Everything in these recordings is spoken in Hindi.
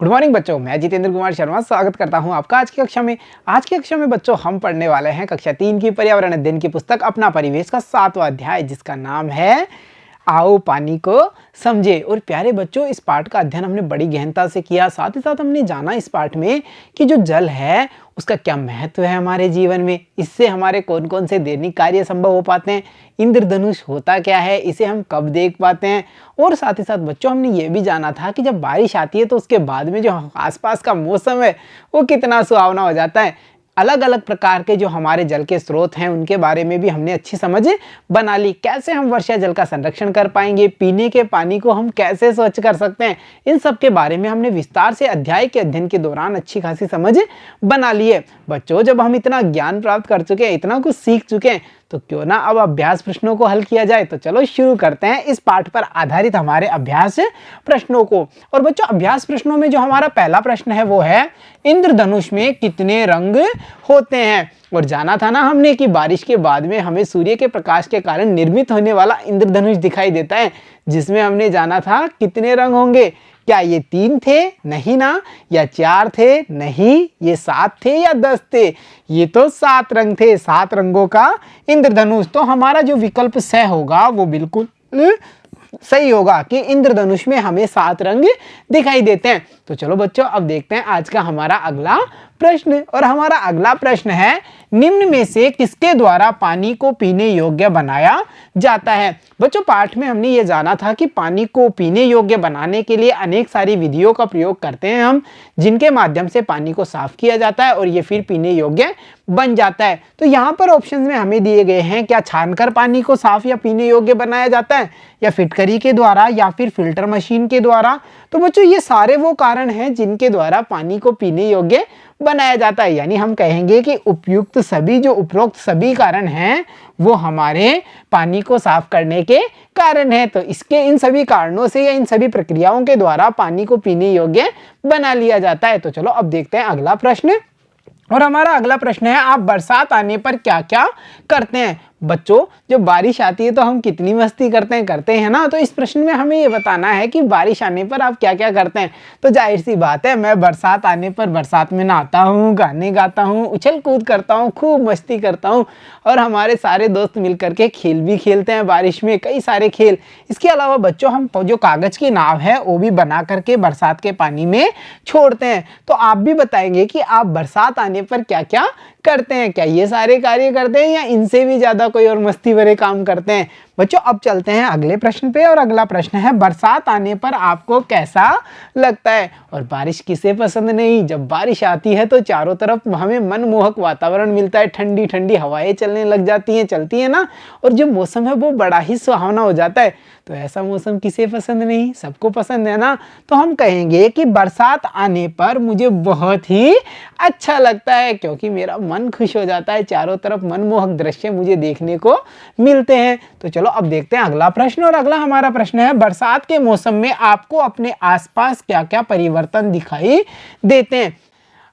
गुड मॉर्निंग बच्चों, मैं जितेंद्र कुमार शर्मा स्वागत करता हूं आपका आज की कक्षा में बच्चों हम पढ़ने वाले हैं कक्षा 3 की पर्यावरण अध्ययन की पुस्तक अपना परिवेश का 7वां अध्याय, जिसका नाम है आओ पानी को समझे। और प्यारे बच्चों, इस पाठ का अध्ययन हमने बड़ी गहनता से किया। साथ ही साथ हमने जाना इस पाठ में कि जो जल है उसका क्या महत्व है हमारे जीवन में, इससे हमारे कौन कौन से दैनिक कार्य संभव हो पाते हैं, इंद्रधनुष होता क्या है, इसे हम कब देख पाते हैं। और साथ ही साथ बच्चों हमने ये भी जाना था कि जब बारिश आती है तो उसके बाद में जो आसपास का मौसम है वो कितना सुहावना हो जाता है। अलग अलग प्रकार के जो हमारे जल के स्रोत हैं उनके बारे में भी हमने अच्छी समझ बना ली। कैसे हम वर्षा जल का संरक्षण कर पाएंगे, पीने के पानी को हम कैसे स्वच्छ कर सकते हैं, इन सब के बारे में हमने विस्तार से अध्याय के अध्ययन के दौरान अच्छी खासी समझ बना ली है। बच्चों, जब हम इतना ज्ञान प्राप्त कर चुके हैं, इतना कुछ सीख चुके हैं, तो क्यों ना अब अभ्यास प्रश्नों को हल किया जाए। तो चलो शुरू करते हैं इस पाठ पर आधारित हमारे अभ्यास प्रश्नों को। और बच्चों, अभ्यास प्रश्नों में जो हमारा पहला प्रश्न है वो है इंद्रधनुष में कितने रंग होते हैं। और जाना था ना हमने कि बारिश के बाद में हमें सूर्य के प्रकाश के कारण निर्मित होने वाला इंद्रधनुष दिखाई देता है, जिसमें हमने जाना था कितने रंग होंगे। क्या ये 3 थे? नहीं ना। या 4 थे? नहीं। ये 7 थे या 10 थे? ये तो 7 रंग थे, 7 रंगों का इंद्रधनुष। तो हमारा जो विकल्प स होगा वो बिल्कुल सही होगा कि इंद्रधनुष में हमें 7 रंग दिखाई देते हैं। तो चलो बच्चों, अब देखते हैं आज का हमारा अगला प्रश्न। और हमारा अगला प्रश्न है, निम्न में से किसके द्वारा पानी को पीने योग्य बनाया जाता है। बच्चों, पाठ में हमने ये जाना था कि पानी को पीने योग्य बनाने के लिए अनेक सारी विधियों का प्रयोग करते हैं हम, जिनके माध्यम से पानी को साफ किया जाता है और ये फिर पीने योग्य बन जाता है। तो यहाँ पर ऑप्शन में हमें दिए गए हैं, क्या छानकर पानी को साफ या पीने योग्य बनाया जाता है, या फिटकरी के द्वारा, या फिर फिल्टर मशीन के द्वारा। तो बच्चों, ये सारे वो कारण हैं जिनके द्वारा पानी को पीने योग्य बनाया जाता है। यानी हम कहेंगे कि उपरोक्त सभी कारण हैं वो हमारे पानी को साफ करने के कारण है। तो इसके इन सभी कारणों से या इन सभी प्रक्रियाओं के द्वारा पानी को पीने योग्य बना लिया जाता है। तो चलो अब देखते हैं अगला प्रश्न। और हमारा अगला प्रश्न है, आप बरसात आने पर क्या क्या करते हैं। बच्चों, जब बारिश आती है तो हम कितनी मस्ती करते हैं ना। तो इस प्रश्न में हमें ये बताना है कि बारिश आने पर आप क्या क्या करते हैं। तो जाहिर सी बात है, मैं बरसात आने पर बरसात में नहाता हूँ, गाने गाता हूँ, उछल कूद करता हूँ, खूब मस्ती करता हूँ। और हमारे सारे दोस्त मिलकर के खेल भी खेलते हैं बारिश में, कई सारे खेल। इसके अलावा बच्चों, हम जो कागज़ की नाव है वो भी बना करके बरसात के पानी में छोड़ते हैं। तो आप भी बताएंगे कि आप बरसात आने पर क्या क्या करते हैं। क्या ये सारे कार्य करते हैं या इनसे भी ज़्यादा कोई और मस्ती भरे काम करते हैं। बच्चों, अब चलते हैं अगले प्रश्न पे। और अगला प्रश्न है, बरसात आने पर आपको कैसा लगता है। और बारिश किसे पसंद नहीं। जब बारिश आती है तो चारों तरफ हमें मनमोहक वातावरण मिलता है, ठंडी ठंडी हवाएं चलने लग चलती हैं ना। और जो मौसम है वो बड़ा ही सुहावना हो जाता है। तो ऐसा मौसम किसे पसंद नहीं, सबको पसंद है ना। तो हम कहेंगे कि बरसात आने पर मुझे बहुत ही अच्छा लगता है, क्योंकि मेरा मन खुश हो जाता है, चारों तरफ मनमोहक दृश्य मुझे देखने को मिलते हैं। तो चलो अब देखते हैं अगला प्रश्न। और अगला हमारा प्रश्न है, बरसात के मौसम में आपको अपने आसपास क्या क्या परिवर्तन दिखाई देते हैं।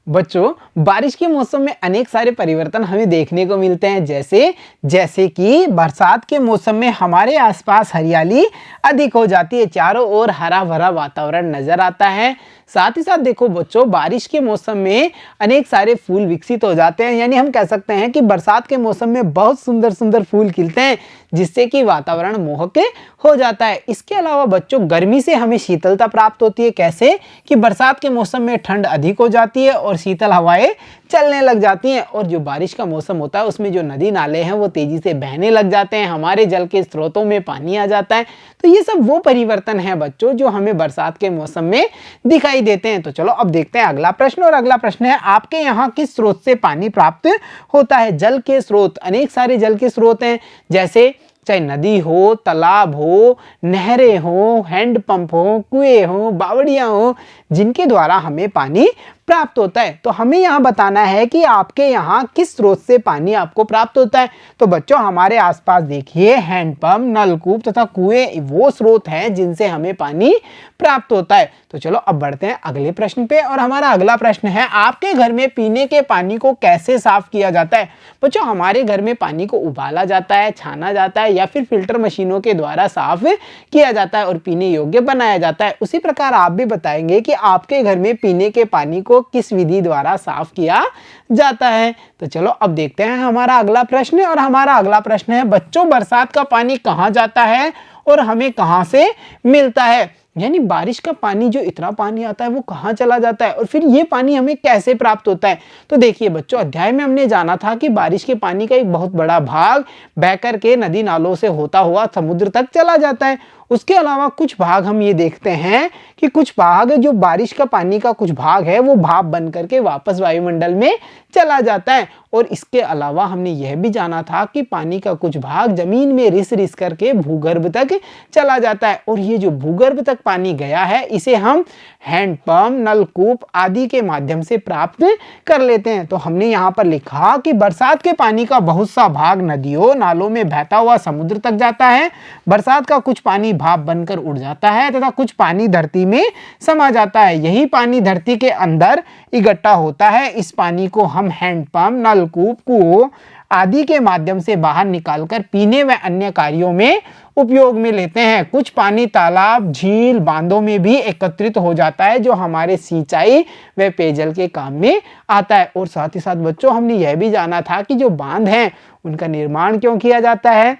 बच्चों, बारिश के मौसम में अनेक सारे परिवर्तन हमें देखने को मिलते हैं। जैसे कि बरसात के मौसम में हमारे आसपास हरियाली अधिक हो जाती है, चारों ओर हरा भरा वातावरण नजर आता है। साथ ही साथ देखो बच्चों, बारिश के मौसम में अनेक सारे फूल विकसित हो जाते हैं। यानी हम कह सकते हैं कि बरसात के मौसम में बहुत सुंदर सुंदर फूल खिलते हैं, जिससे कि वातावरण मोहक हो जाता है। इसके अलावा बच्चों, गर्मी से हमें शीतलता प्राप्त होती है। कैसे कि बरसात के मौसम में ठंड अधिक हो जाती है और शीतल हवाएं चलने लग जाती हैं। और जो बारिश का मौसम होता है उसमें जो नदी नाले हैं वो तेजी से बहने लग जाते हैं, हमारे जल के स्रोतों में पानी आ जाता है। तो ये सब वो परिवर्तन है बच्चों जो हमें बरसात के मौसम में दिखाई देते हैं। तो चलो अब देखते हैं अगला प्रश्न। और अगला प्रश्न है, आपके यहाँ किस स्रोत से पानी प्राप्त होता है। जल के स्रोत, अनेक सारे जल के स्रोत हैं, जैसे चाहे नदी हो, तालाब हो, नहरें हो, हैंडपंप हो, कुएं हो, बावड़ियां हो, जिनके द्वारा हमें पानी प्राप्त होता है। तो हमें यहाँ बताना है कि आपके यहाँ किस स्रोत से पानी आपको प्राप्त होता है। तो बच्चों हमारे आसपास देखिए हैंडपंप, नलकूप तथा कुएं वो स्रोत हैं जिनसे हमें पानी प्राप्त होता है। तो चलो अब बढ़ते हैं अगले प्रश्न पे, और हमारा अगला प्रश्न है आपके घर में पीने के पानी को कैसे साफ किया जाता है। बच्चों हमारे घर में पानी को उबाला जाता है, छाना जाता है या फिर फिल्टर मशीनों के द्वारा साफ किया जाता है और पीने योग्य बनाया जाता है। उसी प्रकार आप भी बताएंगे कि आपके घर में पीने के पानी को किस विधि द्वारा साफ किया जाता है। तो चलो अब देखते हैं हमारा अगला प्रश्न, और हमारा अगला प्रश्न है बच्चों बरसात का पानी कहाँ जाता है और हमें कहाँ से मिलता है। यानी बारिश का पानी, जो इतना पानी आता है वो कहाँ चला जाता है और फिर ये पानी हमें कैसे प्राप्त होता है। तो देखिए बच्चों अध्याय में हमने जाना था कि बारिश के पानी का एक बहुत बड़ा भाग बहकर के नदी नालों से होता हुआ समुद्र तक चला जाता है। उसके अलावा कुछ भाग हम ये देखते हैं कि कुछ भाग, जो बारिश का पानी का कुछ भाग है वो भाप बन करके वापस वायुमंडल में चला जाता है। और इसके अलावा हमने यह भी जाना था कि पानी का कुछ भाग जमीन में रिस रिस करके भूगर्भ तक चला जाता है, और ये जो भूगर्भ तक पानी गया है इसे हम हैंडपंप, नलकूप आदि के माध्यम से प्राप्त कर लेते हैं। तो हमने यहाँ पर लिखा कि बरसात के पानी का बहुत सा भाग नदियों नालों में बहता हुआ समुद्र तक जाता है। बरसात का कुछ पानी भाप बनकर उड़ जाता है तथा कुछ पानी धरती में समा जाता है। यही पानी धरती के अंदर इकट्ठा होता है। इस पानी को हम हैंडपंप, नलकूप, कुओं आदि के माध्यम से बाहर निकालकर पीने व अन्य कार्यों में उपयोग में लेते हैं। कुछ पानी तालाब, झील, बांधों में भी एकत्रित हो जाता है जो हमारे सिंचाई व पेयजल के काम में आता है। और साथ ही साथ बच्चों हमने यह भी जाना था कि जो बांध हैं उनका निर्माण क्यों किया जाता है,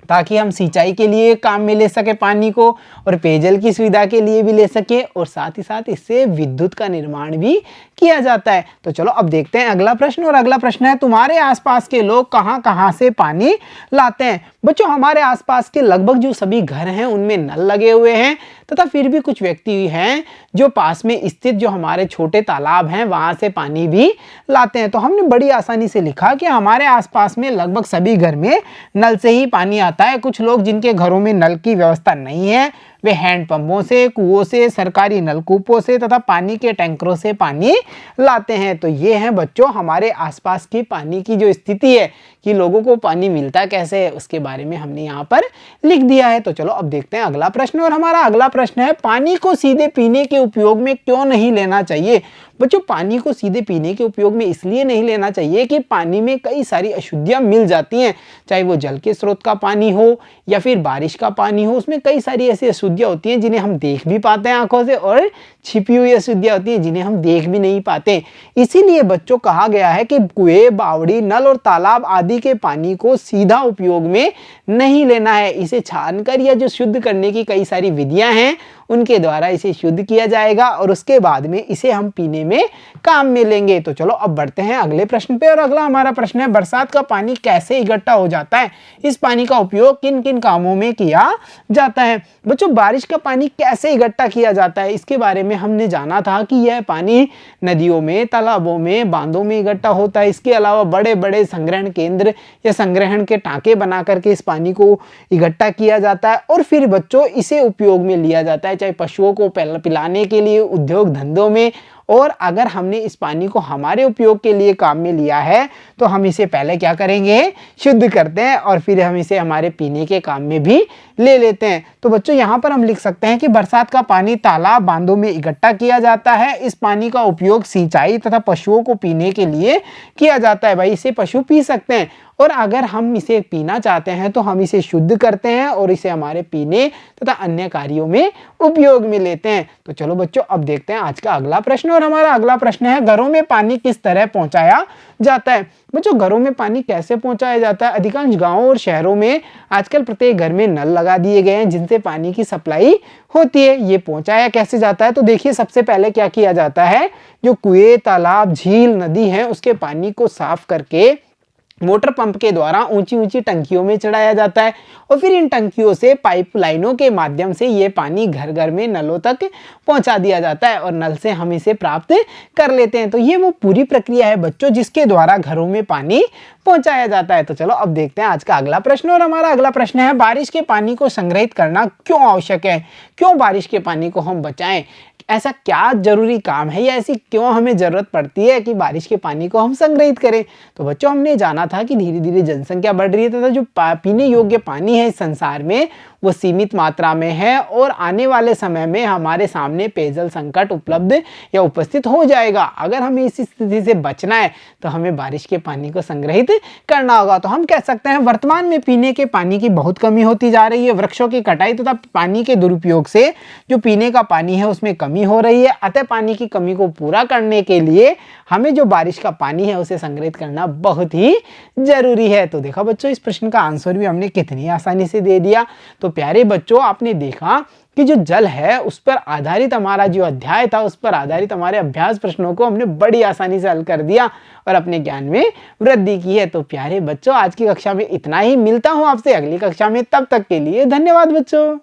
ताकि हम सिंचाई के लिए काम में ले सके पानी को और पेयजल की सुविधा के लिए भी ले सके, और साथ ही साथ इससे विद्युत का निर्माण भी किया जाता है। तो चलो अब देखते हैं अगला प्रश्न, और अगला प्रश्न है तुम्हारे आसपास के लोग कहां कहां से पानी लाते हैं। बच्चों हमारे आसपास के लगभग जो सभी घर हैं उनमें नल लगे हुए हैं, तथा फिर भी कुछ व्यक्ति हैं जो पास में स्थित जो हमारे छोटे तालाब हैं वहां से पानी भी लाते हैं। तो हमने बड़ी आसानी से लिखा कि हमारे आसपास में लगभग सभी घर में नल से ही पानी आता है। कुछ लोग जिनके घरों में नल की व्यवस्था नहीं है वे हैंडपंपों से, कुओं से, सरकारी नलकूपों से तथा पानी के टैंकरों से पानी लाते हैं। तो ये हैं बच्चों हमारे आसपास की पानी की जो स्थिति है कि लोगों को पानी मिलता कैसे है, उसके बारे में हमने यहाँ पर लिख दिया है। तो चलो अब देखते हैं अगला प्रश्न, और हमारा अगला प्रश्न है पानी को सीधे पीने के उपयोग में क्यों नहीं लेना चाहिए। बच्चों पानी को सीधे पीने के उपयोग में इसलिए नहीं लेना चाहिए कि पानी में कई सारी अशुद्धियां मिल जाती हैं, चाहे वो जल के स्रोत का पानी हो या फिर बारिश का पानी हो। उसमें कई सारी ऐसी अशुद्धियां होती हैं जिन्हें हम देख भी पाते हैं आंखों से, और छिपी हुई अशुद्धियां होती हैं जिन्हें हम देख भी नहीं पाते। इसीलिए बच्चों कहा गया है कि कुएं, बावड़ी, नल और तालाब आदि के पानी को सीधा उपयोग में नहीं लेना है। इसे छानकर या जो शुद्ध करने की कई सारी विधियां हैं उनके द्वारा इसे शुद्ध किया जाएगा और उसके बाद में इसे हम पीने में काम में लेंगे। तो चलो अब बढ़ते हैं अगले प्रश्न पे, और अगला हमारा प्रश्न है बरसात का पानी कैसे इकट्ठा हो जाता है। इस पानी का उपयोग किन किन कामों में किया जाता है। बच्चों बारिश का पानी कैसे इकट्ठा किया जाता है इसके बारे में हमने जाना था कि यह पानी नदियों में, तालाबों में, बांधों में इकट्ठा होता है। इसके अलावा बड़े बड़े संग्रहण केंद्र या संग्रहण के टांके बना करके इस पानी को इकट्ठा किया जाता है और फिर बच्चों इसे उपयोग में लिया जाता है, चाहे पशुओं को पिलाने के लिए, उद्योग धंधों में। और अगर हमने इस पानी को हमारे उपयोग के लिए काम में लिया है तो हम इसे पहले क्या करेंगे, शुद्ध करते हैं और फिर हम इसे हमारे पीने के काम में भी ले लेते हैं। तो बच्चों यहाँ पर हम लिख सकते हैं कि बरसात का पानी तालाब, बांधों में इकट्ठा किया जाता है। इस पानी का उपयोग सिंचाई तथा पशुओं को पीने के लिए किया जाता है। भाई इसे पशु पी सकते हैं, और अगर हम इसे पीना चाहते हैं तो हम इसे शुद्ध करते हैं और इसे हमारे पीने तथा अन्य कार्यों में उपयोग में लेते हैं। तो चलो बच्चों अब देखते हैं आज का अगला प्रश्न, और हमारा अगला प्रश्न है घरों में पानी किस तरह पहुंचाया जाता है। बच्चों घरों में पानी कैसे पहुंचाया जाता है। अधिकांश गांवों और शहरों में आजकल प्रत्येक घर में नल लगा दिए गए हैं जिनसे पानी की सप्लाई होती है। ये पहुंचाया कैसे जाता है, तो देखिए सबसे पहले क्या किया जाता है, जो कुएं, तालाब, झील, नदी है उसके पानी को साफ करके मोटर पंप के द्वारा ऊंची ऊंची टंकियों में चढ़ाया जाता है और फिर इन टंकियों से पाइपलाइनों के माध्यम से ये पानी घर घर में नलों तक पहुंचा दिया जाता है और नल से हम इसे प्राप्त कर लेते हैं। तो ये वो पूरी प्रक्रिया है बच्चों जिसके द्वारा घरों में पानी पहुंचाया जाता है। तो चलो अब देखते हैं आज का अगला प्रश्न, और हमारा अगला प्रश्न है बारिश के पानी को संग्रहित करना क्यों आवश्यक है, क्यों बारिश के पानी को हम बचाएं। ऐसा क्या ज़रूरी काम है या ऐसी क्यों हमें ज़रूरत पड़ती है कि बारिश के पानी को हम संग्रहित करें। तो बच्चों, हमने जाना था कि धीरे धीरे जनसंख्या बढ़ रही है तथा जो पीने योग्य पानी है इस संसार में वो सीमित मात्रा में है और आने वाले समय में हमारे सामने पेयजल संकट उपलब्ध या उपस्थित हो जाएगा। अगर हमें इस स्थिति से बचना है तो हमें बारिश के पानी को संग्रहित करना होगा। तो हम कह सकते हैं वर्तमान में पीने के पानी की बहुत कमी होती जा रही है। वृक्षों की कटाई तथा पानी के दुरुपयोग से जो पीने का पानी है उसमें कमी हो रही है। अतः पानी की कमी को पूरा करने के लिए हमें जो बारिश का पानी है उसे संग्रहित करना बहुत ही जरूरी है। तो देखा बच्चों, इस प्रश्न का आंसर भी हमने कितनी आसानी से दे दिया। तो प्यारे बच्चों, आपने देखा कि जो जल है उस पर आधारित हमारा जो अध्याय था, उस पर आधारित हमारे अभ्यास प्रश्नों को हमने बड़ी आसानी से हल कर दिया और अपने ज्ञान में वृद्धि की है। तो प्यारे बच्चों, आज की कक्षा में इतना ही। मिलता हूं आपसे अगली कक्षा में, तब तक के लिए धन्यवाद बच्चों।